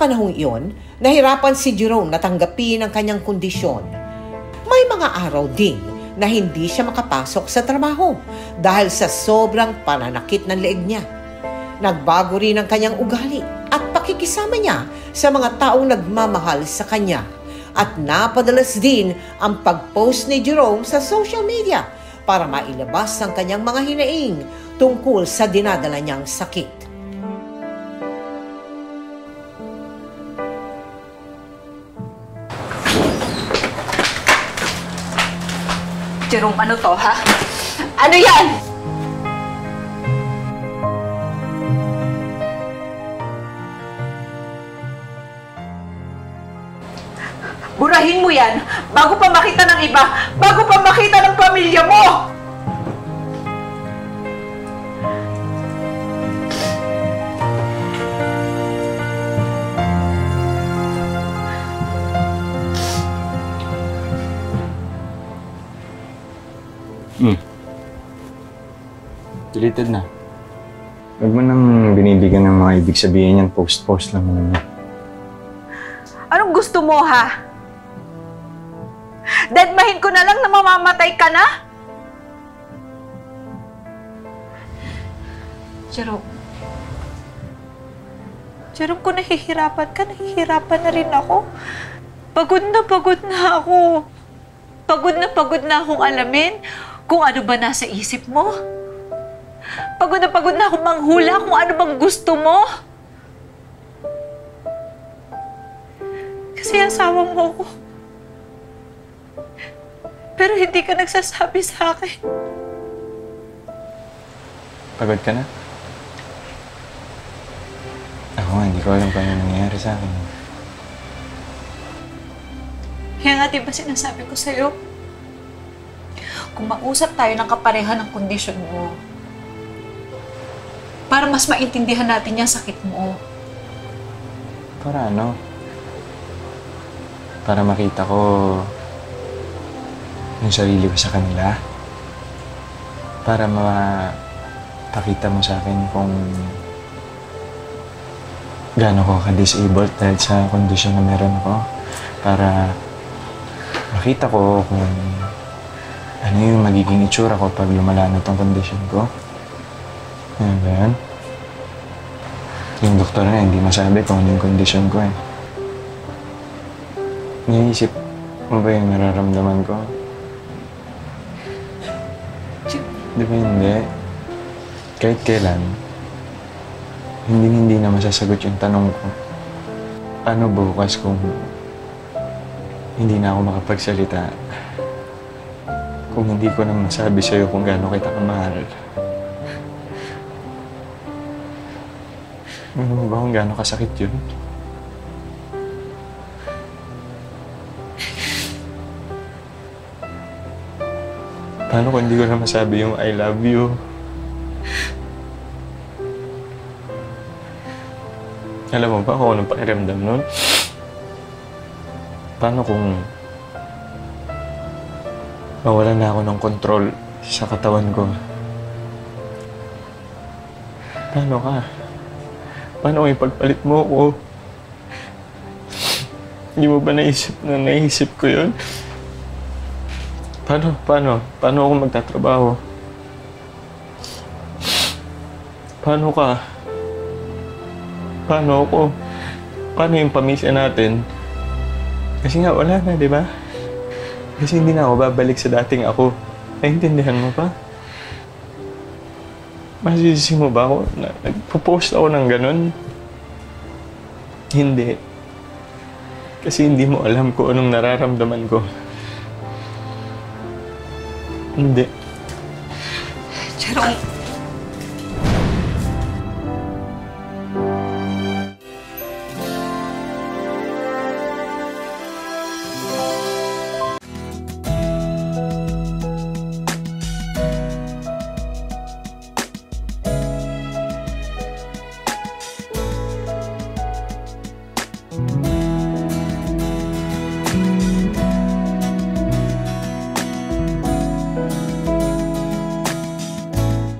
panahong iyon, nahirapan si Jerome na tanggapin ang kanyang kondisyon. May mga araw din na hindi siya makapasok sa trabaho dahil sa sobrang pananakit ng leeg niya. Nagbago rin ang kanyang ugali at pakikisama niya sa mga taong nagmamahal sa kanya. At napadalas din ang pag-post ni Jerome sa social media para mailabas ang kanyang mga hinaing tungkol sa dinadala niyang sakit. Jerome, ano to, ha? Ano yan? Burahin mo yan bago pa makita ng iba, bago pa makita ng pamilya mo! Deleted na. Huwag mo nang binibigyan ng mga ibig sabihin yan. Post-post lang naman. Anong gusto mo, ha? Deadmahin ko na lang na mamamatay ka na? Jerome. Jerome, kung nahihirapan ka, nahihirapan na rin ako. Pagod na ako. Pagod na akong alamin kung ano ba nasa isip mo. Pagod na akong manghula kung ano bang gusto mo. Kasi asawa mo ako. Pero hindi ka nagsasabi sa akin. Pagod ka na? Ako nga, hindi ko alam paano nangyayari sa akin. Kaya nga diba sinasabi ko sa'yo, kung mausap tayo ng kapareha ng kondisyon mo, para mas maintindihan natin yung sakit mo. Para ano? Para makita ko yung sarili ko sa kanila. Para mapakita mo sa akin kung gaano ko ka-disabled dahil sa kondisyon na meron ako. Para makita ko kung ano yung magiging itsura ko pag lumala na itong kondisyon ko. Ano ba yan? Yung doktor na hindi masabi kung ano yung kondisyon ko eh. Naisip mo ba yung nararamdaman ko? Di ba hindi? Kahit kailan, hindi na masasagot yung tanong ko. Paano bukas kung hindi na ako makapagsalita? Kung hindi ko na masabi sa'yo kung gaano kita kamahal. Ano mo ba kung gaano kasakit yun? Paano kung hindi ko na masabi yung I love you? Alam mo ba kung anong pakiramdam nun? Paano kung mawalan na ako ng kontrol sa katawan ko? Paano ka? Paano kung ipagpalit mo ako? Hindi mo ba naisip ko yun? Paano ako magtatrabaho? Paano ka? Paano ako? Paano yung pamilya natin? Kasi nga wala na, di ba? Kasi hindi na ako babalik sa dating ako. Naintindihan mo pa? Masisisi mo ba ako na nagpo-post ako ng ganun? Hindi. Kasi hindi mo alam kung anong nararamdaman ko. Hindi. Jerome,